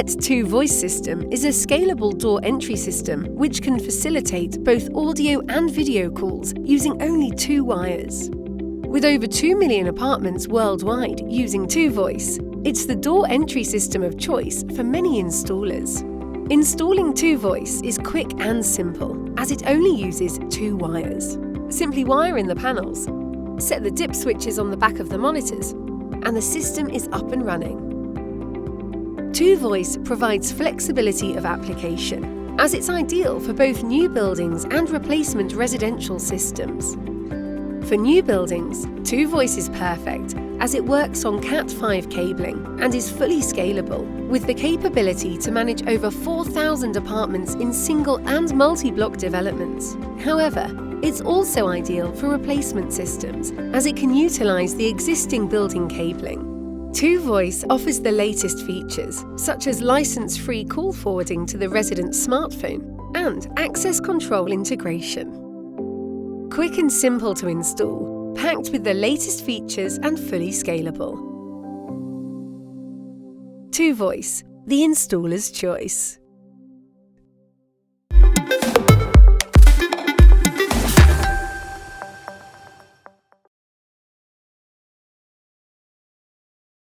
Urmet's 2Voice system is a scalable door entry system which can facilitate both audio and video calls using only 2 wires. With over 2 million apartments worldwide using 2Voice, it's the door entry system of choice for many installers. Installing 2Voice is quick and simple, as it only uses 2 wires. Simply wire in the panels, set the dip switches on the back of the monitors, and the system is up and running. 2Voice provides flexibility of application, as it's ideal for both new buildings and replacement residential systems. For new buildings, 2Voice is perfect, as it works on Cat5 cabling and is fully scalable, with the capability to manage over 4,000 apartments in single and multi-block developments. However, it's also ideal for replacement systems, as it can utilize the existing building cabling. 2Voice offers the latest features, such as license-free call forwarding to the resident's smartphone and access control integration. Quick and simple to install, packed with the latest features and fully scalable. 2Voice, the installer's choice.